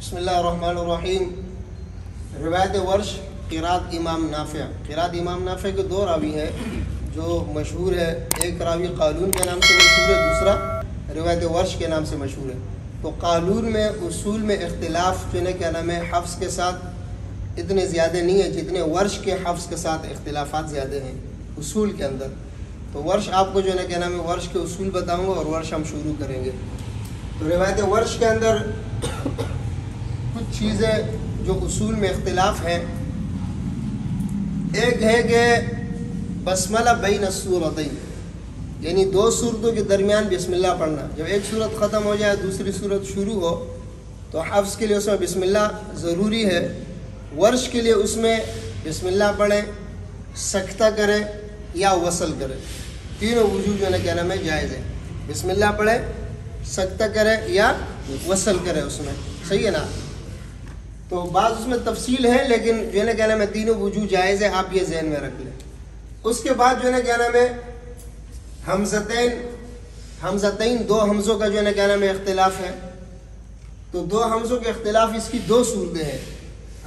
بسم اللہ الرحمن الرحیم۔ روایت ورش قرات امام نافع۔ قرات امام نافع کے دو راوی ہیں جو مشہور ہے، ایک راوی قالون کے نام سے مشہور ہے، دوسرا روایت ورش کے نام سے مشہور ہے۔ تو قالون میں اصول میں اختلاف جو ہے کیا نام ہے حفظ کے ساتھ اتنے زیادہ نہیں ہے جتنے ورش کے حفظ کے ساتھ اختلافات زیادہ ہیں اصول کے اندر۔ تو ورش آپ کو جو ہے کیا نام ہے ورش کے اصول بتاؤں گا اور ورش ہم شروع کریں گے۔ تو روایت ورش کے اندر کچھ چیزیں جو اصول میں اختلاف ہیں، ایک ہے کہ بسملہ بین السورتین، یعنی دو صورتوں کے درمیان بسم اللہ پڑھنا۔ جب ایک صورت ختم ہو جائے دوسری صورت شروع ہو تو حفظ کے لیے اس میں بسم اللہ ضروری ہے۔ ورش کے لیے اس میں بسم اللہ پڑھیں، سکتہ کریں یا وصل کریں، تینوں وجوہ جو ہے کیا نام ہے جائز ہے۔ بسم اللہ پڑھیں، سکتہ کریں یا وصل کریں، اس میں صحیح ہے نا۔ تو بعض اس میں تفصیل ہے لیکن جو ہے نا کیا نام ہے تینوں وجوہ جائز ہے، آپ یہ ذہن میں رکھ لیں۔ اس کے بعد جو ہے نا کیا نام ہے حمزتین دو حمزوں کا جو ہے نا کیا نام ہے اختلاف ہے۔ تو دو حمزوں کے اختلاف اس کی دو صورتیں ہیں،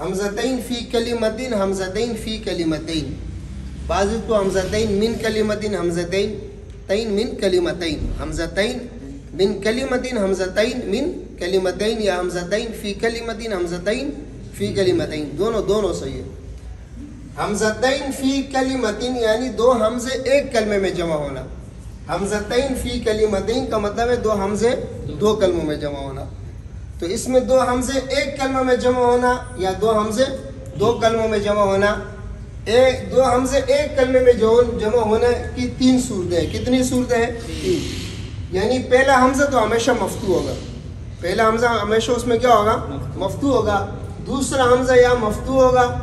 حمزتین فی کلمتین، حمزتین فی کلمتین۔ بعض کو حمزتین من کلمتین، حمزتین تین من کلمتین، حمزتین من کلمتین، حمزتین من کلمتین، یا حمزتین فی کلمتین، حمزتین فی کلمتین، دونوں صحیح ہے۔ حمزتین فی کلمتین یعنی دو حمزے ایک کلمے میں جمع ہونا۔ حمزتین فی کلمتین کا مطلب ہے دو حمزے دو کلموں میں جمع ہونا۔ تو اس میں دو حمزے ایک کلمہ میں جمع ہونا یا دو حمزے دو کلموں میں جمع ہونا، دو حمزے ایک کلمے میں جمع ہونے کی تین صورتیں ہیں۔ کتنی صورتیں ہیں؟ تین۔ یعنی پہلا حمزہ تو ہمیشہ مفتوح ہوگا، پہلا حمزہ ہمیشہ اس میں کیا ہوگا؟ مفتوح ہوگا۔ دوسرا حمزہ یا مفتوح ہوگا،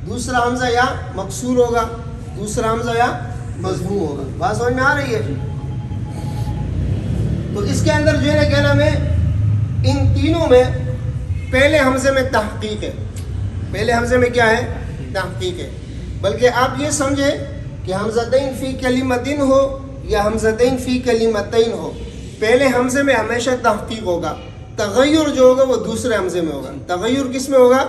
دوسرا حمزہ یا مکسور ہوگا، دوسرا حمزہ یا مضموم ہوگا۔ بات سمجھ میں آ رہی ہے؟ تو اس کے اندر جو ہے نا کیا نام ہے ان تینوں میں پہلے حمزے میں تحقیق ہے، پہلے حمزے میں کیا ہے؟ تحقیق ہے۔ بلکہ آپ یہ سمجھیں کہ حمزتین فی کلمتین ہو یا حمزتین فی کلمتین ہو، پہلے حمزے میں ہمیشہ تحقیق ہوگا، تغیر جو ہوگا وہ دوسرے حمزے میں ہوگا۔ تغیر کس میں ہوگا؟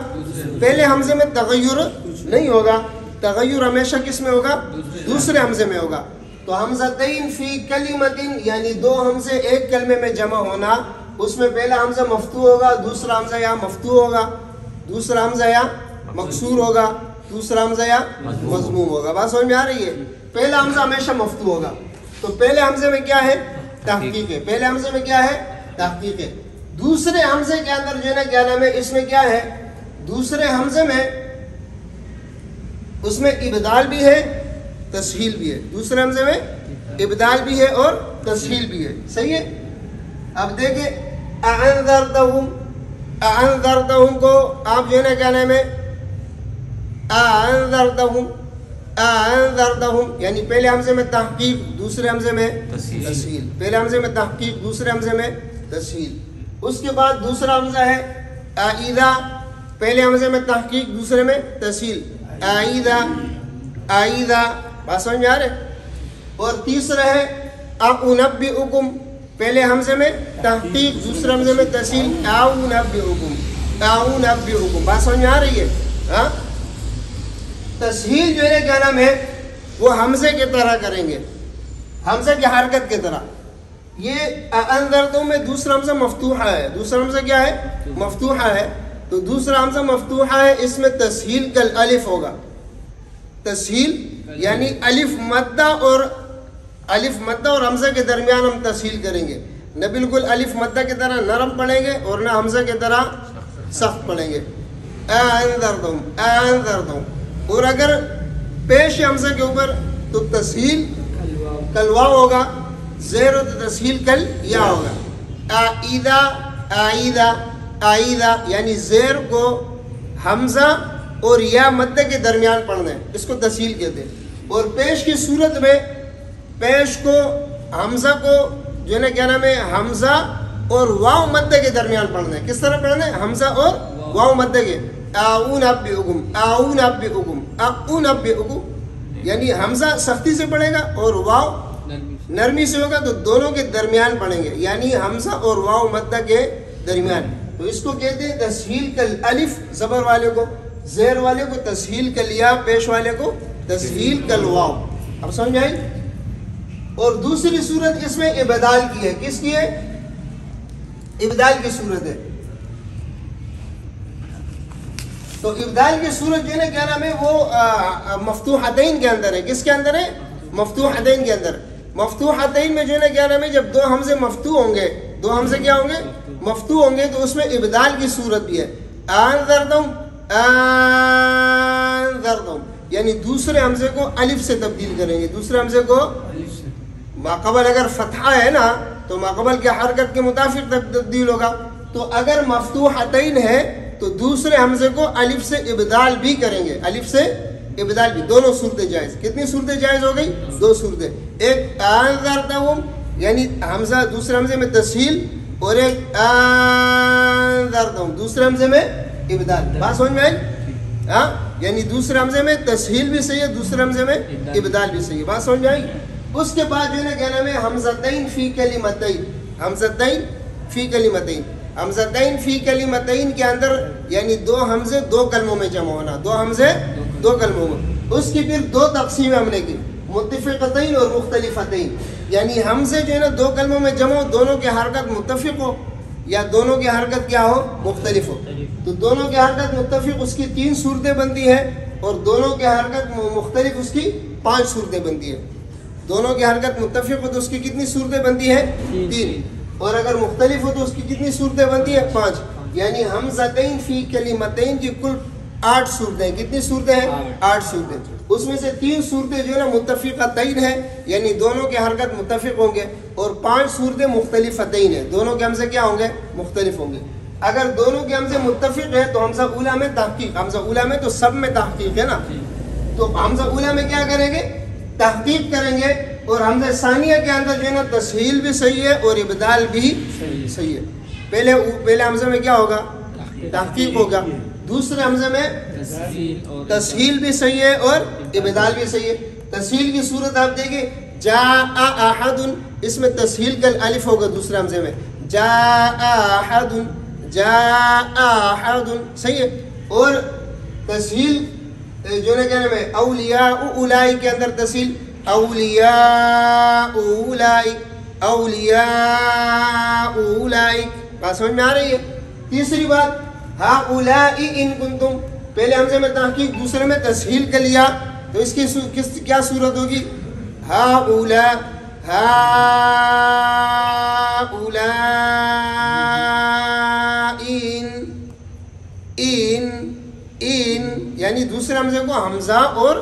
پہلے حمزے میں تغیر نہیں ہوگا، تغیر ہمیشہ کس میں ہوگا؟ دوسرے حمزے میں ہوگا۔ تو حمزتین فی کلمتین یعنی دو حمزے ایک کلمے میں جمع ہونا، اس میں پہلا حمزہ مفتوح ہوگا، دوسرا حمزہ یا مفتوح ہوگا، دوسرا حمزہ یا مکسور ہوگا، دوسرا حمزہ یا مضموم ہوگا۔ بات سمجھ میں آ رہی ہے؟ پہلا حمزہ ہمیشہ مفتوح ہوگا۔ تو پہلے حمزے میں کیا ہے؟ تحقیق ہے۔ پہلے حمزے میں کیا ہے؟ تحقیق ہے۔ دوسرے حمزے کے اندر جو ہے نا کیا نام ہے اس میں کیا ہے؟ دوسرے حمزے میں اس میں ابدال بھی ہے تسہیل بھی ہے، دوسرے حمزے میں ابدال بھی ہے اور تسہیل بھی ہے، صحیح ہے۔ اب دیکھیں اعنذرتہم، اعنذرتہم کو آپ جو ہے نا کیا نام ہے اعنذرتہم، اعنذرتہم یعنی پہلے حمزے میں تحقیق دوسرے حمزے میں تسہیل، پہلے حمزے میں تحقیق دوسرے حمزے میں تسہیل۔ اس کے بعد دوسرا حمزہ ہے اعیدہ، پہلے حمزے میں تحقیق دوسرے میں تسہیل، اعیدہ اعیدہ۔ بات سمجھ میں آ رہے؟ اور تیسرا ہے اعنبئکم، پہلے حمزے میں تحقیق دوسرے حمزے میں تسہیل، اعنبئکم اعنبئکم۔ بات سمجھ میں آ رہی ہے؟ ہاں، تسہیل جو ہے کیا نام ہے وہ حمزے کی طرح کریں گے، حمزے کی حرکت کی طرح۔ یہ اعنذرتہم میں دوسرا حمزہ مفتوحہ ہے، دوسرا حمزہ کیا ہے؟ مفتوحہ ہے۔ تو دوسرا حمزہ مفتوحہ ہے، اس میں تسہیل کل الف ہوگا، تسہیل یعنی الف مدہ اور حمزہ کے درمیان ہم تسہیل کریں گے، نہ بالکل الف مدہ کی طرح نرم پڑھیں گے اور نہ حمزہ کی طرح سخت پڑھیں گے۔ اعنذرتہم اعنذرتہم۔ اور اگر پیش حمزہ کے اوپر تو تسہیل کل واو ہوگا، زیر و تسہیل کل یا ہوگا۔ اعیدہ اعیدہ اعیدہ یعنی زیر کو حمزہ اور یا مدہ کے درمیان پڑھنا ہے، اس کو تسہیل کہتے ہیں۔ اور پیش کی صورت میں پیش کو حمزہ کو جو ہے نا کیا نام ہے حمزہ اور واو مدہ کے درمیان پڑھنا ہے۔ کس طرح پڑھنا ہے؟ حمزہ اور واو مدہ کے۔ اعنبئکم اعنبئکم اعنبئکم یعنی حمزہ سختی سے پڑھے گا اور واو نرمی سے ہوگا، تو دونوں کے درمیان پڑھیں گے، یعنی حمزہ اور واو مدہ کے درمیان۔ تو اس کو کہتے ہیں تسہیل کل الف زبر والے کو، زیر والے کو تسہیل کل یا، پیش والے کو تسہیل کل واو. اب سمجھ آئی؟ اور دوسری صورت اس میں ابدال کی ہے. کس کی ہے؟ ابدال کی صورت ہے. تو ابدال کی صورت جو ہے نا کیا نام ہے وہ مفتوحتین کے اندر ہے. کس کے اندر ہے؟ مفتوحتین کے اندر. مفتوحتین میں جو ہے نا کیا نام ہے جب دو حمزے مفتوح ہوں گے، دو حمزے کیا ہوں گے؟ مفتوح ہوں گے، تو اس میں ابدال کی صورت بھی ہے. انذرتم انذرتم، یعنی دوسرے حمزے کو الف سے تبدیل کریں گے. دوسرے حمزے کو ماقبل اگر فتحہ ہے نا تو ماقبل کے حرکت کے مطابق تبدیل ہوگا. تو اگر مفتوحتین ہے تو دوسرے حمزے کو الف سے ابدال بھی کریں گے. الف سے ابدال بھی، دونوں صورتیں جائز. کتنی صورتیں جائز ہو گئی؟ دو صورتیں. ایک انذرتہم یعنی حمزہ دوسرے حمزے میں تسہیل، اور ایک انذرتہم دوسرے حمزے میں ابدال. بات سمجھ میں آئی؟ ہاں، یعنی دوسرے حمزے میں تسہیل بھی صحیح ہے، دوسرے حمزے میں ابدال بھی صحیح ہے. بات سمجھ میں آئی؟ اس کے بعد جو ہے نا کیا نام ہے حمزتین فی کلمتین. حمزتین فی کلمتین. حمزتین فی کلمتین کے اندر یعنی دو حمزے دو کلموں میں جمع ہونا. دو حمزے دو کلموں میں. اس کی پھر دو تقسیمیں ہم نے کی، متفقتین اور مختلفتین. یعنی حمزے جو ہے نا دو کلموں میں جمع ہو، دونوں کی حرکت متفق ہو یا دونوں کی حرکت کیا ہو؟ مختلف ہو. تو دونوں کی حرکت متفق اس کی 3 صورتیں بنتی ہیں، اور دونوں کی حرکت مختلف اس کی 5 صورتیں بنتی ہیں. دونوں کی حرکت متفق ہو تو اس کی کتنی صورتیں بنتی ہیں؟ 3. اور اگر مختلف ہو تو اس کی کتنی صورتیں بنتی ہیں؟ 5. یعنی حمزتین فی کلمتین کی کل 8 صورتیں. کتنی صورتیں ہیں؟ 8 صورتیں. اس میں سے 3 صورتیں جو ہے نا متفقتین ہیں، یعنی دونوں کے حرکت متفق ہوں گے، اور 5 صورتیں مختلفتین ہیں، دونوں کے حمزے کیا ہوں گے؟ مختلف ہوں گے. اگر دونوں کے حمزے متفق ہے تو حمزہ اولا میں تحقیق. حمزہ اولا میں تو سب میں تحقیق ہے نا، تو حمزہ اولا میں کیا کریں گے؟ تحقیق کریں گے. اور حمزہ ثانیہ کے اندر جو ہے نا تسہیل بھی صحیح ہے اور ابدال بھی صحیح ہے. پہلے حمزے میں کیا ہوگا؟ تحقیق ہوگا. دوسرے حمزے میں تسہیل بھی صحیح ہے اور ابدال بھی صحیح ہے. تسہیل کی صورت آپ دیکھیں، جاء احد، اس میں تسہیل کا الف ہوگا دوسرے حمزے میں. جاء احد، جاء احد، صحیح ہے. اور تسہیل جو ہے کہنے میں اولیاء اولائی کے اندر تسہیل، اولیاء اولائی، اولیاء اولائی. بات سمجھ میں آ رہی ہے؟ تیسری بات ہؤلاء ان کنتم، پہلے حمزے میں تحقیق دوسرے میں تسہیل کر لیا، تو اس کی کیا صورت ہوگی؟ ہؤلاء، ہؤلاء ان یعنی دوسرے حمزے کو حمزہ اور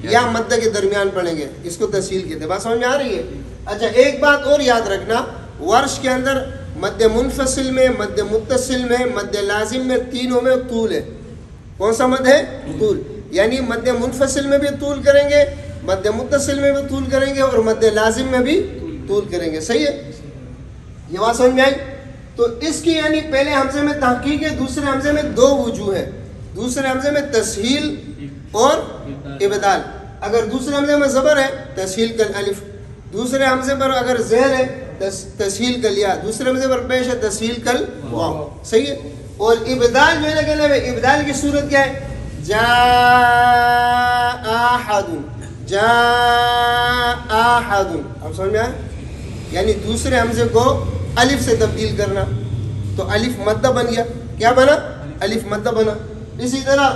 یا مدہ کے درمیان پڑھیں گے، اس کو تسہیل کہتے ہیں. بات سمجھ میں آ رہی ہے؟ اچھا، ایک بات اور یاد رکھنا، ورش کے اندر مد منفصل میں، مد متصل میں، مد لازم میں، تینوں میں طول ہے. کون سا مد ہے؟ طول. یعنی مد منفصل میں بھی طول کریں گے، مد متصل میں بھی طول کریں گے، اور مد لازم میں بھی طول کریں گے. صحیح ہے؟ یہ بات سمجھ میں آئی؟ تو اس کی یعنی پہلے حمزے میں تحقیق ہے، دوسرے حمزے میں 2 وجوہ ہے. دوسرے حمزے میں تسہیل اور ابدال. اگر دوسرے حمزے میں زبر ہے تسہیل کل الف، دوسرے حمزے پر اگر زیر ہے تسہیل کل یا، دوسرے حمزے پر پیش ہے تسہیل کل واو. صحیح ہے؟ اور ابدال جو ہے نا کہنا ہے، ابدال کی صورت کیا ہے؟ جاء احد، جاء احد. اب سمجھ میں آیا؟ یعنی دوسرے حمزے کو الف سے تبدیل کرنا، تو الف مدہ بن گیا. کیا بنا؟ الف مدہ بنا. اسی طرح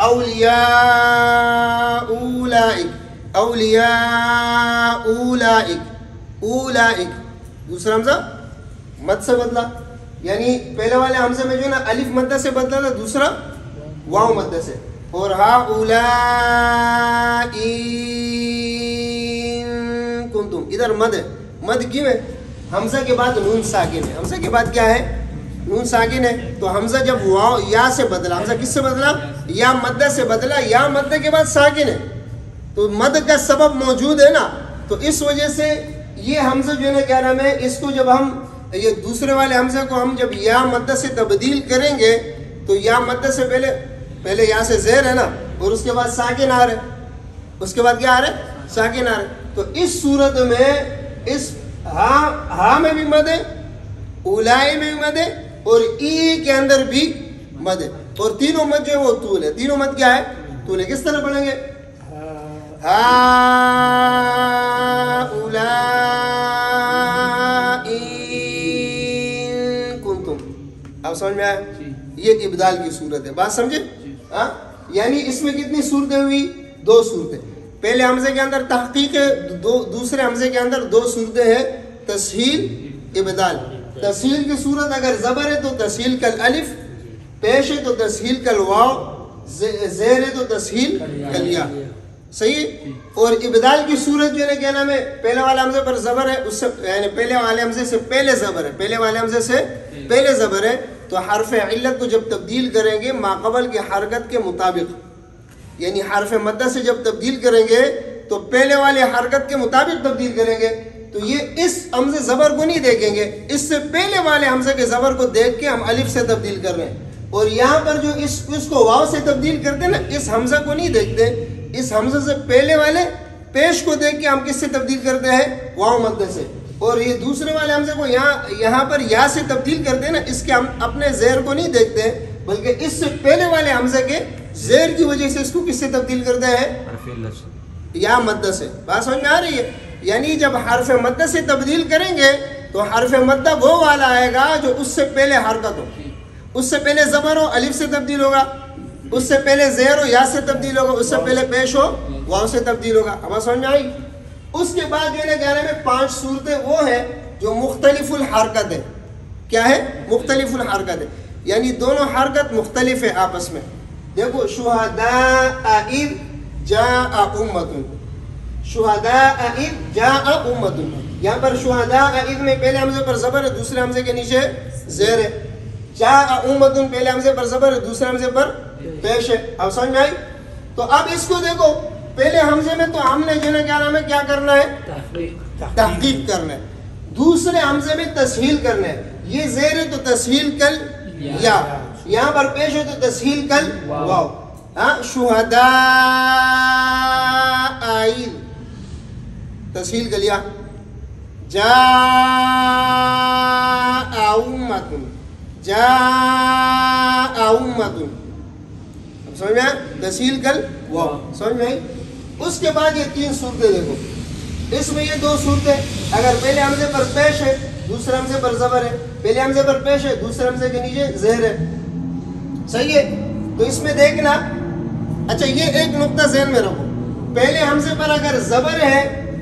اولیاء اولائک، اولیاء اولائک، اولائک دوسرا حمزہ مد سے بدلا، یعنی پہلے والے حمزے میں جو نا الف مدہ سے بدلا تھا، دوسرا واو مدہ سے. اور ہؤلاء ان کنتم، ادھر مد ہے. مد کیوں ہے؟ حمزہ کے بعد نون ساکن ہے. حمزہ کے بعد کیا ہے؟ نون ساکن ہے. تو حمزہ جب واو یا سے بدلا، حمزہ کس سے بدلا؟ یا مدہ سے بدلا. یا مدہ کے بعد ساکن ہے، تو مد کا سبب موجود ہے نا، تو اس وجہ سے یہ حمزہ جو ہے نا کیا نام ہے، اس کو جب ہم یہ دوسرے والے حمزے کو ہم جب یا مدہ سے تبدیل کریں گے تو یا مدہ سے پہلے یا سے زیر ہے نا، اور اس کے بعد ساکن آ رہے، اس کے بعد کیا آ رہے؟ ساکن آ رہے. تو اس صورت میں اس ہاں میں بھی مد ہے اولائی میں بھی مد ہے اور ای کے اندر بھی مد ہے، اور تینوں مد جو ہے وہ طول ہے. تینوں مد کیا ہے؟ طول ہے. کس طرح پڑھیں گے؟ ہا اولائی کنتم. اب سمجھ میں آیا؟ یہ ابدال کی صورت ہے. بات سمجھے؟ ہاں، یعنی اس میں کتنی صورتیں ہوئی؟ دو صورتیں. پہلے حمزے کے اندر تحقیق ہے، دوسرے حمزے کے اندر دو صورتیں ہیں، تسہیل، ابدال. تسہیل کی صورت اگر زبر ہے تو تسہیل کل الف، پیش ہے تو تسہیل کل واو، زیر ہے تو تسہیل کل یا. صحیح ہے. اور ابدال کی صورت جو ہے کیا نام ہے؟ پہلے والے حمزے پر زبر ہے، اس سے یعنی پہلے والے حمزے سے پہلے زبر ہے، پہلے والے حمزے سے پہلے زبر ہے، تو حرف علت کو جب تبدیل کریں گے ماقبل کی حرکت کے مطابق، یعنی حرف مدہ سے جب تبدیل کریں گے تو پہلے والے حرکت کے مطابق تبدیل کریں گے. تو یہ اس حمزے زبر کو نہیں دیکھیں گے، اس سے پہلے والے حمزے کے زبر کو دیکھ کے ہم الف سے تبدیل کر رہے ہیں. اور یہاں پر جو اس کو واو سے تبدیل کرتے ہیں نا، اس حمزہ کو نہیں دیکھتے، اس حمزے سے پہلے والے پیش کو دیکھ کے ہم کس سے تبدیل کرتے ہیں؟ واو مدہ سے. اور یہ دوسرے والے حمزے کو یہاں پر یا سے تبدیل کرتے ہیں نا، اس کے ہم اپنے زیر کو نہیں دیکھتے بلکہ اس سے پہلے والے حمزے کے زیر کی وجہ سے اس کو کس سے تبدیل کرتے ہیں؟ یا مدہ سے. بات سمجھ میں آ رہی ہے؟ یعنی جب حرف مدہ سے تبدیل کریں گے تو حرف مدہ وہ والا آئے گا جو اس سے پہلے حرکت ہو، اس سے پہلے زبر ہو الف سے تبدیل ہوگا، اس سے پہلے زیر ہو یا سے تبدیل ہوگا، اس سے پہلے پیش ہو واو سے تبدیل ہوگا. اب سمجھ میں آئی؟ اس کے بعد جو ہے کہنے میں 5 صورتیں وہ ہیں جو مختلف الحرکت ہے. کیا ہے؟ مختلف الحرکت ہے، یعنی دونوں حرکت مختلف ہے آپس میں. دیکھو شہداء اذ جاء امۃ، شہداء اذ جاء امۃ. یہاں پر شہداء اذ میں پہلے حمزے پر زبر ہے، دوسرے حمزے کے نیچے زیر ہے. جاء امۃ پہلے حمزے پر زبر ہے، دوسرے حمزے پر پیش ہے. اب سمجھ میں آئی؟ تو اب اس کو دیکھو، پہلے حمزے میں تو ہم نے جو ہے کیا نام ہے، کیا کرنا ہے؟ تحقیق کرنا ہے. دوسرے حمزے میں تسہیل کرنا ہے. یہ زیر ہے تو تسہیل کل یا، یہاں پر پیش ہے تو تسہیل کل واو. شہداء تسہیل کل یا. جاء امۃ، جاء امۃ. سمجھ میں آیا؟ تسہیل کل واو. سمجھ میں آئی؟ اس کے بعد یہ 3 صورتیں دیکھو. اس میں یہ 2 صورتیں، اگر پہلے حمزے پر پیش ہے دوسرے حمزے پر زبر ہے، پہلے حمزے پر پیش ہے دوسرے حمزے کے نیچے زہر ہے. صحیح ہے؟ تو اس میں دیکھنا، اچھا یہ ایک نقطہ ذہن میں رکھو، پہلے حمزے پر اگر زبر ہے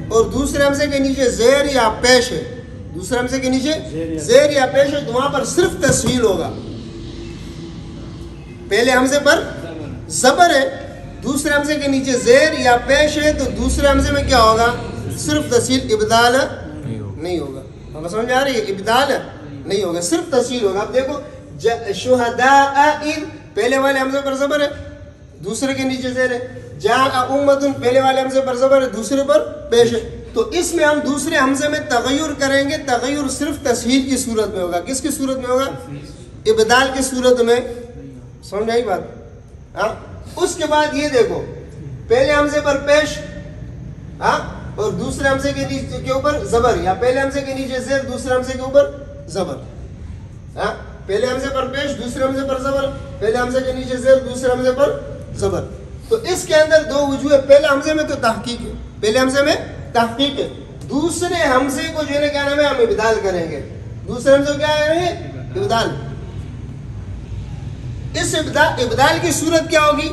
اور دوسرے حمزے کے نیچے زہر یا پیش ہے، دوسرے حمزے کے نیچے زہر یا پیش ہے، تو وہاں پر صرف تسہیل ہوگا. پہلے حمزے پر زبر ہے، دوسرے حمزے کے نیچے زیر یا پیش ہے، تو دوسرے حمزے میں کیا ہوگا؟ صرف تسہیل، ابدال نہیں ہوگا. ہمیں سمجھ آ رہی ہے؟ ابدال نہیں ہوگا، صرف تسہیل ہوگا. اب دیکھو شہداء اذ پہلے والے حمزے پر زبر ہے، دوسرے کے نیچے زیر ہے. جاء امۃ پہلے والے حمزے پر زبر ہے، دوسرے پر پیش ہے. تو اس میں ہم دوسرے حمزے میں تغیر کریں گے، تغیر صرف تسہیل کی صورت میں ہوگا. کس کی صورت میں ہوگا؟ ابدال کی صورت میں. سمجھ آئی بات؟ ہاں. اس کے بعد یہ دیکھو، پہلے حمزے پر پیش اور دوسرے حمزے کے اوپر زبر، یا پہلے حمزے کے نیچے زیر دوسرے حمزے کے اوپر زبر. پہلے حمزے پر پیش دوسرے حمزے پر زبر، پہلے حمزے کے نیچے زیر دوسرے حمزے پر زبر. تو اس کے اندر 2 وجوہ. پہلے حمزے میں تو تحقیق ہے، پہلے حمزے میں تحقیق ہے. دوسرے حمزے کو جو ہے کیا نام ہے، ہم ابدال کریں گے. دوسرے حمزے کو کیا ہے؟ ابدال. اس ابدال کی صورت کیا ہوگی؟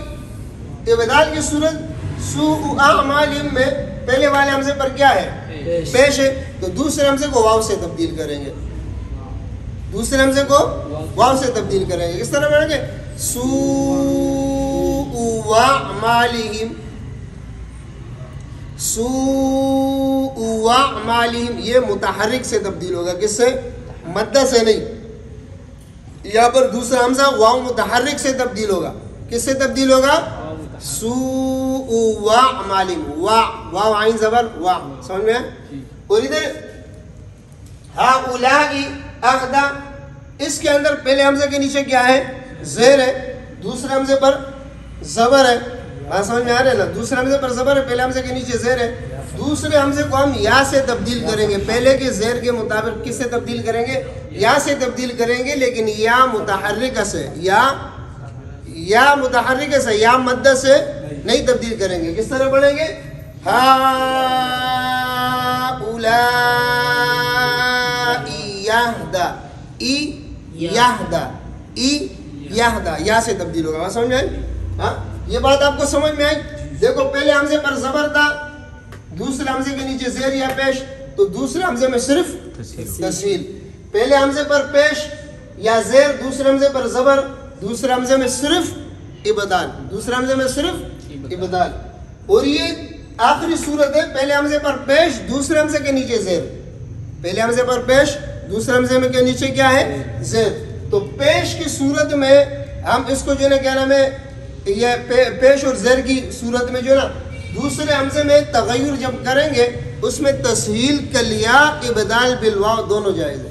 ابدال کی صورت سوء اعمالہم میں پہلے والے حمزے پر کیا ہے؟ پیش ہے، تو دوسرے حمزے کو واو سے تبدیل کریں گے. دوسرے حمزے کو واو سے تبدیل کریں گے. کس طرح پڑھیں گے؟ سوء اعمالہم، سوء اعمالہم. یہ متحرک سے تبدیل ہوگا. کس سے؟ مدہ سے نہیں. یہاں پر دوسرا حمزہ واو متحرک سے تبدیل ہوگا. کس سے تبدیل ہوگا؟ سوء اعمالہم. واو عین زبر وا. سمجھ میں؟ اور ادھر ہؤلاء اخذا، اس کے اندر پہلے حمزے کے نیچے کیا ہے؟ زیر ہے، دوسرے حمزے پر زبر ہے. بات سمجھ میں آ رہا ہے نا؟ دوسرے حمزے پر زبر ہے، پہلے حمزے کے نیچے زیر ہے، دوسرے حمزے کو ہم یا سے تبدیل کریں گے. پہلے کے زیر کے مطابق کس سے تبدیل کریں گے؟ یا سے تبدیل کریں گے, لیکن یا متحرکہ سے, یا متحرکہ سے, یا مدہ سے نہیں تبدیل کریں گے. کس طرح پڑھیں گے؟ یا سے تبدیل ہوگا. بات سمجھ میں آئی؟ ہاں, یہ بات آپ کو سمجھ میں آئی؟ دیکھو پہلے حمزے پر زبر تھا, دوسرے حمزے کے نیچے زیر یا پیش, تو دوسرے حمزے میں صرف تسہیل. پہلے حمزے پر پیش یا زیر, دوسرے حمزے پر زبر, دوسرے حمزے میں صرف ابدال, دوسرے حمزے میں صرف ابدال. اور یہ آخری صورت ہے, پہلے حمزے پر پیش, دوسرے حمزے کے نیچے زیر. پہلے حمزے پر پیش, دوسرے حمزے میں کے نیچے کیا ہے؟ زیر. تو پیش کی صورت میں ہم اس کو جو ہے کیا نام ہے, یہ پیش اور زیر کی صورت میں جو ہے نا دوسرے حمزے میں تغیر جب کریں گے اس میں تسہیل کلیا ابدال بالواو دونوں جائز ہے.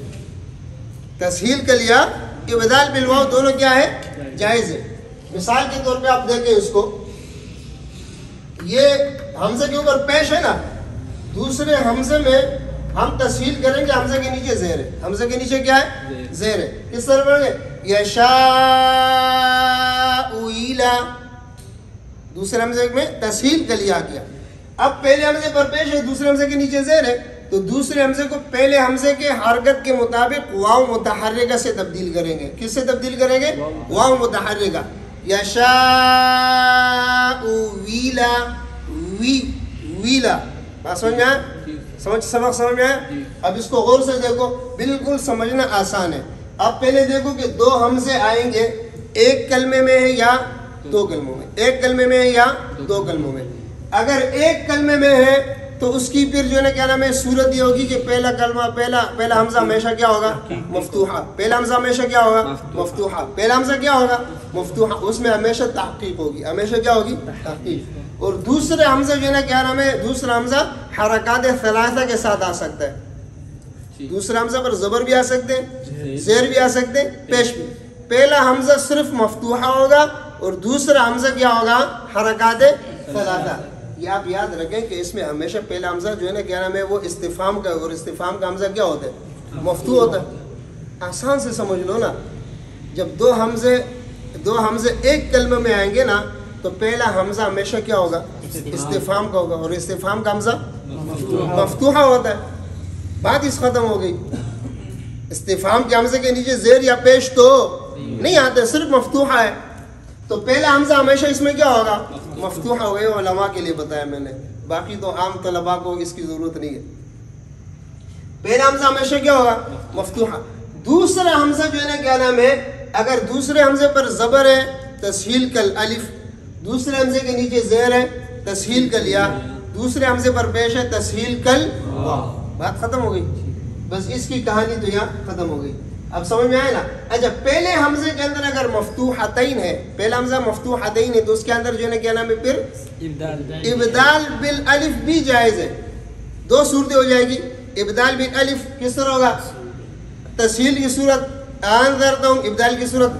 تسہیل کلیا ابدال بالواو دونوں کیا ہے؟ جائز ہے. مثال کے طور پہ آپ دیکھیں اس کو, یہ حمزے کے اوپر پیش ہے نا, دوسرے حمزے میں ہم تسہیل کریں گے, حمزے کے نیچے زیر ہے. حمزے کے نیچے کیا ہے؟ زیر ہے. کس طرح پڑھیں گے؟ یشاء, دوسرے حمزے میں تسہیل کلیا کیا. اب پہلے حمزے پر پیش ہے, دوسرے حمزے کے نیچے زیر ہے, تو دوسرے حمزے کو پہلے حمزے کے حرکت کے مطابق واو متحرکہ سے تبدیل کریں گے. کس سے تبدیل کریں گے؟ واو متحرکہ. یشاء ویلا, ویلا. بات سمجھ میں آیا؟ سبق سمجھ میں آیا؟ اب اس کو غور سے دیکھو, بالکل سمجھنا آسان ہے. اب پہلے دیکھو کہ دو حمزے آئیں گے, ایک کلمے میں ہے یا دو کلموں میں, ایک کلمے میں ہے یا دو کلموں میں. اگر ایک کلمے میں ہے تو اس کی پھر جو ہے نا کیا نام ہے, صورت یہ ہوگی کہ پہلا کلمہ, پہلا حمزہ ہمیشہ کیا ہوگا؟ مفتوحہ. پہلا حمزہ ہمیشہ کیا ہوگا؟ مفتوحہ. پہلا حمزہ کیا ہوگا؟ مفتوحہ. اس میں ہمیشہ تحقیق ہوگی, ہمیشہ کیا ہوگی؟ تحقیق. اور دوسرے حمزہ جو ہے نا کیا نام ہے, دوسرا حمزہ حرکات ثلاثہ کے ساتھ آ سکتا ہے. دوسرا حمزہ پر زبر بھی آ سکتے ہیں, زیر بھی آ سکتے ہیں, پیش بھی. پہلا حمزہ صرف مفتوحہ ہوگا اور دوسرا حمزہ کیا ہوگا؟ حرکات ثلاثہ. یہ آپ یاد رکھیں کہ اس میں ہمیشہ پہلا حمزہ جو ہے نا کیا نام ہے وہ استفہام کا, اور استفہام کا حمزہ کیا ہوتا ہے؟ مفتوح ہوتا ہے. آسان سے سمجھ لو نا, جب دو حمزے ایک کلمہ میں آئیں گے نا تو پہلا حمزہ ہمیشہ کیا ہوگا؟ استفہام کا ہوگا, اور استفہام کا حمزہ مفتوحہ ہوتا ہے. بات اس ختم ہو گئی. استفہام کے حمزے کے نیچے زیر یا پیش تو نہیں آتے, صرف مفتوحہ ہے. تو پہلا حمزہ ہمیشہ اس میں کیا ہوگا؟ مفتوحہ ہوگا. یہ علماء کے لیے بتایا میں نے, باقی تو عام طلباء کو اس کی ضرورت نہیں ہے. پہلا حمزہ ہمیشہ کیا ہوگا؟ مفتوحہ. دوسرا حمزہ جو ہے نا کیا نام ہے, اگر دوسرے حمزے پر زبر ہے تسہیل کل الف, دوسرے حمزے کے نیچے زیر ہے تسہیل کل یا, دوسرے حمزے پر پیش ہے تسہیل کل واو. بات ختم ہو گئی. بس اس کی کہانی تو یہاں ختم ہو گئی. اب سمجھ میں آئے نا؟ اچھا, پہلے حمزے کے اندر اگر مفتوحتین ہے, پہلا حمزہ مفتوحتین ہے, تو اس کے اندر جو ہے نا کیا نام ہے پھر ابدال بالالف بھی جائز ہے. دو صورتیں ہو جائے گی. ابدال بالالف کس طرح ہوگا؟ تسہیل کی صورت انذرتہم, ابدال کی صورت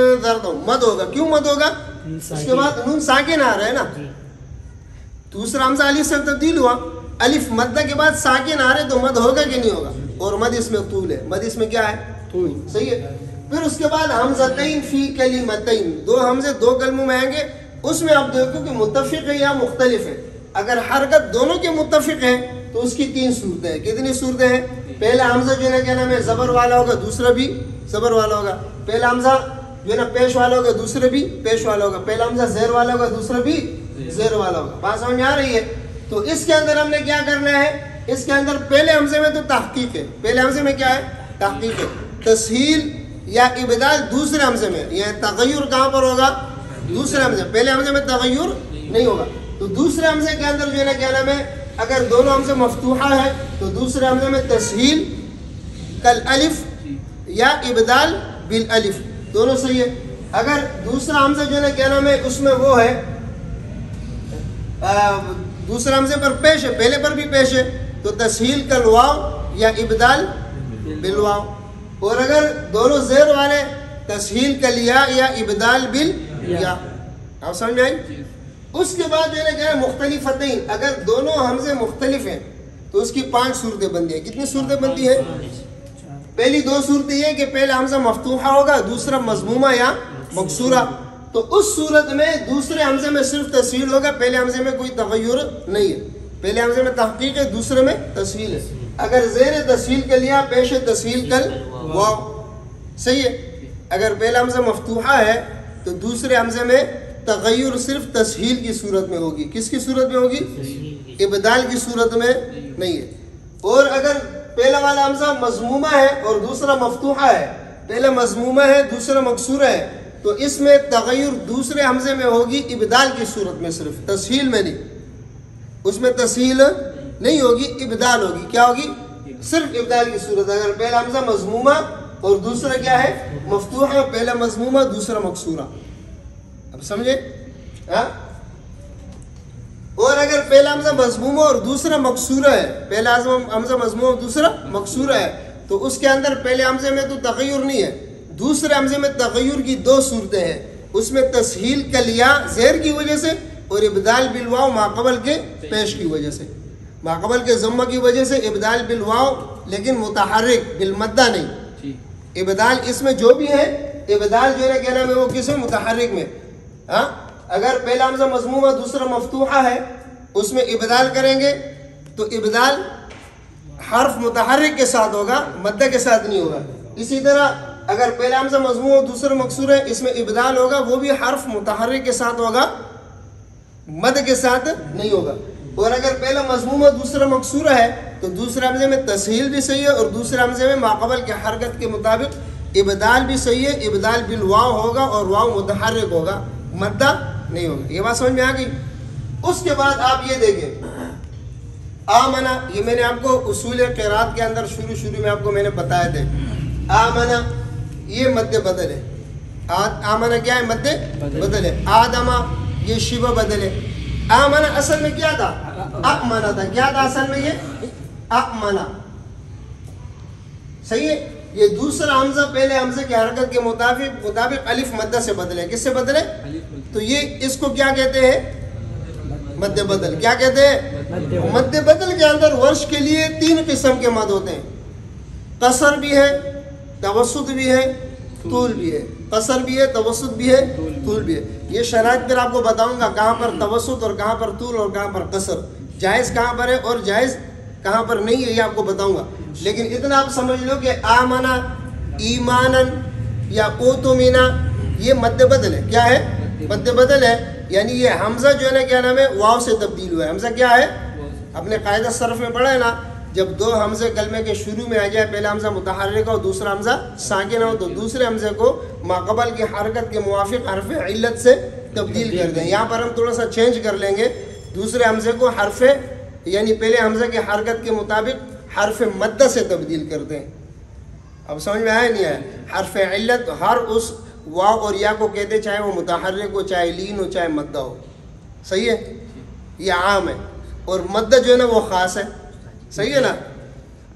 انذرتہم. مد ہوگا. کیوں مد ہوگا؟ اس کے بعد نون ساکن آ رہا ہے نا. دوسرا حمزہ الف سے تبدیل ہوا, الف مدہ کے بعد ساکن آ رہے تو مد ہوگا کہ نہیں ہوگا؟ اور مد اس میں طول ہے, مد اس میں کیا ہے؟ طول. صحیح ہے. پھر اس کے بعد حمزتین فی کلمتین, دو حمزے دو کلموں میں آئیں گے. اس میں آپ دیکھو کہ متفق ہے یا مختلف ہے. اگر حرکت دونوں کے متفق ہیں تو اس کی تین صورتیں ہیں. کتنی صورتیں ہیں؟ پہلا حمزہ جو ہے نا کیا نام ہے زبر والا ہوگا, دوسرا بھی زبر والا ہوگا. پہلا حمزہ جو ہے نا پیش والا ہوگا, دوسرا بھی پیش والا ہوگا. پہلا حمزہ زیر والا ہوگا, دوسرا بھی زیر والا ہوگا. بات سمجھ میں آ رہی ہے؟ تو اس کے اندر ہم نے کیا کرنا ہے, اس کے اندر پہلے حمزے میں تو تحقیق ہے. پہلے حمزے میں کیا ہے؟ تحقیق ہے. تسہیل یا ابدال دوسرے حمزے میں, یہ تغیر کہاں پر ہوگا؟ دوسرے حمزے. پہلے حمزے میں تغیر نہیں ہوگا. تو دوسرے حمزے کے اندر جو ہے نا کیا نام ہے, اگر دونوں حمزے مفتوحہ ہے تو دوسرے حمزے میں تسہیل کل الف یا ابدال بالالف, دونوں صحیح ہے. اگر دوسرا حمزہ جو ہے نا کیا نام ہے اس میں وہ ہے دوسرے حمزے پر پیش ہے, پہلے پر بھی پیش ہے, تو تسہیل کل واو یا ابدال بالواو. اور اگر دونوں زیر والے تسہیل کل یا ابدال بال یا. آپ سمجھ میں آئی؟ اس کے بعد جو ہے نا کیا ہے مختلفتین، اگر دونوں حمزے مختلف ہیں تو اس کی 5 صورتیں بنتی ہیں. کتنی صورتیں بنتی ہیں؟ پہلی 2 صورتیں یہ کہ پہلا حمزہ مفتوحہ ہوگا، دوسرا مضمومہ یا مکسورہ. تو اس صورت میں دوسرے حمزے میں صرف تسہیل ہوگا، پہلے حمزے میں کوئی تغیر نہیں ہے. پہلے حمزے میں تحقیق ہے، دوسرے میں تسہیل ہے. اگر زیر تسہیل کے لیا پیش تسہیل کل واو، صحیح ہے. اگر پہلا حمزہ مفتوحہ ہے تو دوسرے حمزے میں تغیر صرف تسہیل کی صورت میں ہوگی. کس کی صورت میں ہوگی؟ ابدال کی صورت میں نہیں ہے. اور اگر پہلا والا حمزہ مضمومہ ہے اور دوسرا مفتوحہ ہے، پہلا مضمومہ ہے دوسرا مکسورہ ہے، تو اس میں تغیر دوسرے حمزے میں ہوگی ابدال کی صورت میں، صرف تسہیل میں نہیں. اس میں تسہیل نہیں ہوگی، ابدال ہوگی. کیا ہوگی؟ صرف ابدال کی صورت. اگر پہلا حمزہ مضمومہ اور دوسرا کیا ہے مفتوحہ، پہلا مضمومہ دوسرا مکسورہ. اب سمجھے؟ ہاں. اور اگر پہلا حمزہ مضمومہ اور دوسرا مکسورہ ہے، پہلا حمزہ مضمومہ اور دوسرا مکسورہ ہے، تو اس کے اندر پہلے حمزے میں تو تغیر نہیں ہے، دوسرے حمزے میں تغیر کی 2 صورتیں ہیں. اس میں تسہیل کلیا زیر کی وجہ سے اور ابدال بالواو ماقبل کے پیش کی وجہ سے. ماقبل کے ضمہ کی وجہ سے ابدال بالواو، لیکن متحرک بالمدہ نہیں. ابدال اس میں جو بھی ہے، ابدال جو ہے کہنا ہے وہ کس میں؟ متحرک میں. ہاں. اگر پہلا حمزہ مضمومہ دوسرا مفتوحہ ہے، اس میں ابدال کریں گے تو ابدال حرف متحرک کے ساتھ ہوگا، مدہ کے ساتھ نہیں ہوگا. اسی طرح اگر پہلا حمزہ مضمومہ دوسرا مکسور ہے، اس میں ابدال ہوگا، وہ بھی حرف متحرک کے ساتھ ہوگا، مد کے ساتھ نہیں ہوگا. اور اگر پہلا مضمومہ دوسرا مکسورہ ہے تو دوسرے حمزے میں تسہیل بھی صحیح ہے اور دوسرے حمزے میں ماقبل کی حرکت کے مطابق ابدال بھی صحیح ہے. ابدال بالواو ہوگا اور واو متحرک ہوگا، مدہ نہیں ہوگا. یہ بات سمجھ میں آ گئی؟ اس کے بعد آپ یہ دیکھیں آمنا، یہ میں نے آپ کو اصول قرات کے اندر شروع میں آپ کو میں نے بتایا تھے. آمنا یہ مد بدل ہے. آمنا کیا ہے؟ مد بدل ہے. آدما یہ شبہ بدل ہے. آمنا اصل میں کیا تھا؟ اَمَنَ تھا. کیا تھا اصل میں؟ یہ اَمَنَ. صحیح ہے. یہ دوسرا حمزہ پہلے حمزے کی حرکت کے مطابق الف مدہ سے بدلے. کس سے بدلے؟ تو یہ اس کو کیا کہتے ہیں؟ مد بدل. کیا کہتے ہیں؟ مد بدل کے اندر ورش کے لیے 3 قسم کے مد ہوتے ہیں. قصر بھی ہے، توسط بھی ہے، طول بھی ہے. قصر بھی ہے، توسط بھی ہے، طول بھی ہے. یہ شرائط پھر آپ کو بتاؤں گا کہاں پر توسط اور کہاں پر طول اور کہاں پر قصر، جائز کہاں پر ہے اور جائز کہاں پر نہیں ہے، یہ آپ کو بتاؤں گا. لیکن اتنا آپ سمجھ لو کہ آمنا، ایمانن یا اوتمنا یہ مد بدل ہے. کیا ہے؟ مد بدل ہے. یعنی یہ حمزہ جو ہے نا کیا نام ہے؟ واو سے تبدیل ہوا ہے. حمزہ کیا ہے؟ اپنے قاعدہ صرف میں پڑھا ہے نا، جب 2 حمزے کلمے کے شروع میں آ جائے، پہلا حمزہ متحرک ہو دوسرا حمزہ ساکن ہو، تو دوسرے حمزے کو ماقبل کی حرکت کے موافق حرف علت سے تبدیل کر دیں. یہاں پر ہم تھوڑا سا چینج کر لیں گے، دوسرے حمزے کو حرف یعنی پہلے حمزے کی حرکت کے مطابق حرف مدہ سے تبدیل کر دیں. اب سمجھ میں آیا نہیں آیا؟ حرف علت ہر اس واو اور یا کو کہتے، چاہے وہ متحرک ہو، چاہے لین ہو، چاہے مدہ ہو. صحیح ہے. یہ عام ہے اور مدہ جو ہے نا وہ خاص ہے. صحیح ہے نا؟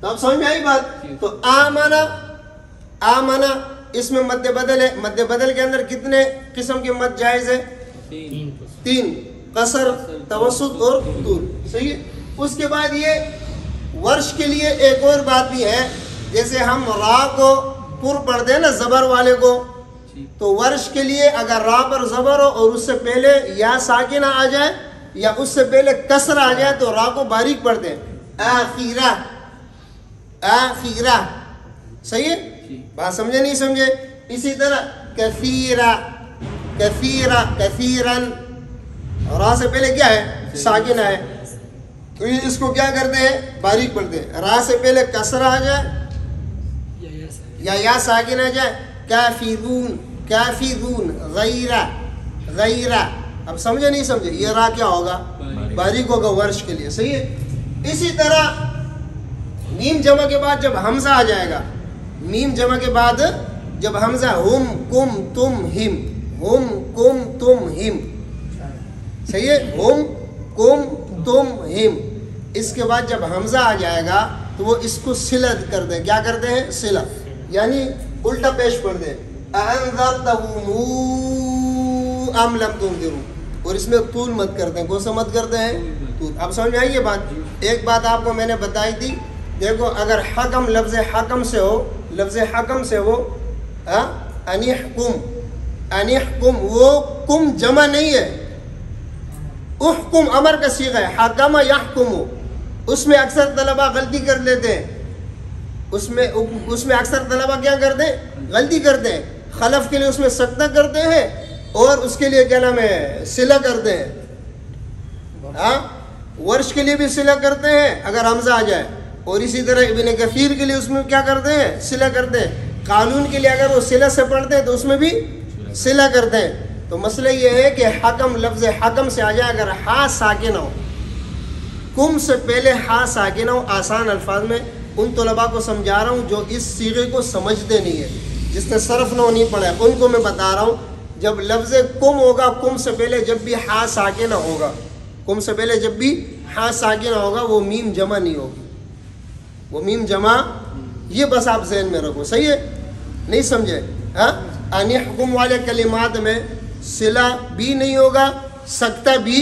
تو اب سمجھ میں آئی بات. تو آمنا، آمنا اس میں مد بدل ہے. مد بدل کے اندر کتنے قسم کے مد جائز ہے؟ 3. قصر، توسط اور طول. صحیح ہے. اس کے بعد یہ ورش کے لیے ایک اور بات بھی ہے، جیسے ہم را کو پر پڑھ دیں نا زبر والے کو، تو ورش کے لیے اگر را پر زبر ہو اور اس سے پہلے یا ساکنہ آ جائے یا اس سے پہلے کسر آ جائے تو را کو باریک پڑھ دیں، آخیرہ، آخیرہ. صحیح ہے. بات سمجھے نہیں سمجھے؟ اسی طرح کثیرہ، کثیرہ، کثیرن، را سے پہلے کیا ہے؟ ساکنہ ہے، تو یہ اس کو کیا کرتے ہیں؟ باریک پڑھتے ہیں. را سے پہلے کسر آ جائے یا ساکن آ جائے، کافرون، کافرون، غیرہ، غیرہ. اب سمجھے نہیں سمجھے؟ یہ را کیا ہوگا؟ باریک ہوگا ورش کے لیے. صحیح ہے. اسی طرح میم جمع کے بعد جب حمزہ آ جائے گا، میم جمع کے بعد جب حمزہ ہم، کم، تم، ہم، ہم، کم، تم، ہم. صحیح ہے. ہم، کم، تم، ہم. اس کے بعد جب حمزہ آ جائے گا تو وہ اس کو صلت کر دیں. کیا کرتے ہیں؟ صلت، یعنی الٹا پیش پڑھ دیں. انذرتہم ام لم تنذروا. اور اس میں طول مت کرتے ہیں. کون سا مت کرتے ہیں؟ طول. اب سمجھ میں آئی یہ بات؟ ایک بات آپ کو میں نے بتائی تھی. دیکھو اگر حکم لفظ حکم سے ہو, لفظ حکم سے ہو انحکم, وہ کم جمع نہیں ہے, احکم امر کا صیغہ ہے. حکم یحکم, اس میں اکثر طلبہ غلطی کر لیتے ہیں. اس میں اکثر طلبہ کیا کرتے ہیں؟ غلطی کرتے ہیں. خلف کے لیے اس میں سکتہ کرتے ہیں اور اس کے لیے کیا نام ہے صلہ کرتے ہیں. ورش کے لیے بھی صلہ کرتے ہیں اگر حمزہ آ جائے, اور اسی طرح ابن کثیر کے لیے اس میں کیا کرتے ہیں؟ صلہ کرتے ہیں. قانون کے لیے اگر وہ صلہ سے پڑھتے ہیں تو اس میں بھی صلہ کرتے ہیں. تو مسئلہ یہ ہے کہ حکم لفظ حکم سے آ جائے اگر ہا ساکن ہو, کم سے پہلے ہا ساکن ہو. آسان الفاظ میں ان طلباء کو سمجھا رہا ہوں جو اس صیغے کو سمجھتے نہیں ہیں, جس نے صرف نو نہیں پڑھا ہے, ان کو میں بتا رہا ہوں. جب لفظ کم ہوگا, کم سے پہلے جب بھی ہا ساکن ہوگا, کم سے پہلے جب بھی ہا ساکن ہوگا, وہ میم جمع نہیں ہوگی, وہ میم جمع. یہ بس آپ ذہن میں رکھو, صحیح ہے؟ نہیں سمجھے؟ انحکم والے کلمات میں صلہ بھی نہیں ہوگا, سکتہ بھی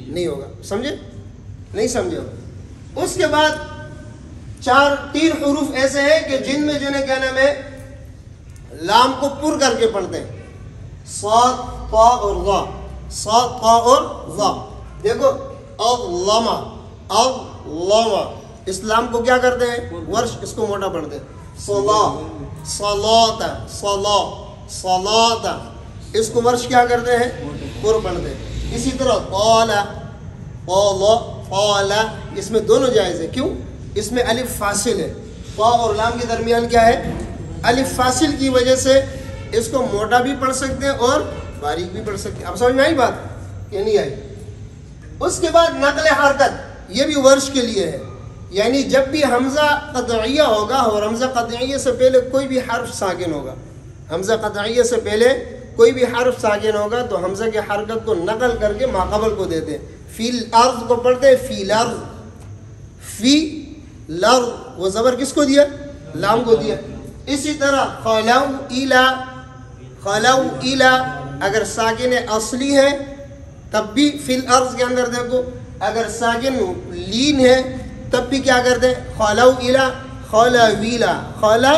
نہیں ہوگا. سمجھے؟ نہیں سمجھے؟ اس کے بعد تین حروف ایسے ہیں کہ جن میں جو ہے کیا نام ہے لام کو پر کر کے پڑھتے ہیں. صاد, طا اور ظا, صاد, طا اور ظا. دیکھو اظلم, اس لام کو کیا کرتے ہیں؟ ورش اس کو موٹا پڑھتے ہیں. صلاۃ, صلاۃ, صلاۃ, صلاۃ, اس کو ورش کیا کرتے ہیں؟ پر پڑھتے ہیں. اسی طرح قال, قال, قال, اس میں دونوں جائز ہے. کیوں؟ اس میں الف فاصل ہے. طا اور لام کے درمیان کیا ہے؟ الف فاصل کی وجہ سے اس کو موٹا بھی پڑھ سکتے ہیں اور باریک بھی پڑھ سکتے ہیں. اب سمجھ میں آئی بات کہ نہیں آئی؟ اس کے بعد نقل حرکت, یہ بھی ورش کے لیے ہے. یعنی جب بھی حمزہ قطعیہ ہوگا, اور حمزہ قطعیہ سے پہلے کوئی بھی حرف ساکن ہوگا, حمزہ قطعیہ سے پہلے کوئی بھی حرف ساکن ہوگا تو حمزہ کی حرکت کو نقل کر کے ماقبل کو دیتے ہیں. فی الارض کو پڑھتے ہیں فی الارض, فی الارض, وہ زبر کس کو دیا؟ لام کو دیا. اسی طرح خلو الی, خلو الی, اگر ساکن اصلی ہے تب بھی فی الارض کے اندر دیکھو, اگر ساکن لین ہے تب بھی کیا کرتے ہیں؟ خلو الی, خلا ویلا, خلا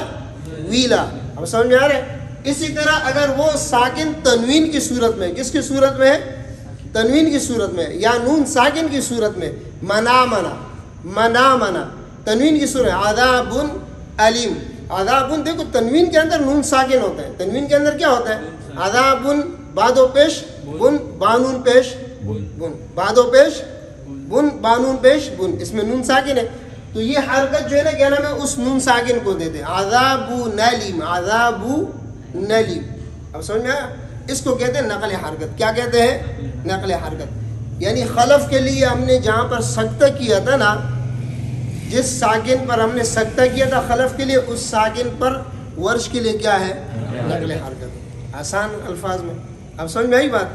ویلا. اب سمجھ میں آ رہا ہے؟ اسی طرح اگر وہ ساکن تنوین کی صورت میں, کس کی صورت میں ہے؟ تنوین کی صورت میں, یا نون ساکن کی صورت میں, منا منا, منا منا, تنوین کی صورت, عذاب علیم, عذاب, دیکھو تنوین کے اندر نون ساکن ہوتا ہے. تنوین کے اندر کیا ہوتا ہے؟ عذاب, بعد و پیش بن, بانون پیش بن, بعد و پیش بن, بانون پیش بن, اس میں نون ساکن ہے. تو یہ حرکت جو ہے نا کیا نام ہے اس نون ساکن کو دیتے ہیں عذاب نلیم, عذاب نلیم. اب سمجھ میں آیا؟ اس کو کہتے ہیں نقل حرکت. کیا کہتے ہیں؟ نقل حرکت. یعنی خلف کے لیے ہم نے جہاں پر سکتہ کیا تھا نا, جس ساکن پر ہم نے سکتہ کیا تھا خلف کے لیے, اس ساکن پر ورش کے لیے کیا ہے؟ نقل حرکت. آسان الفاظ میں. اب سمجھ میں آئی بات؟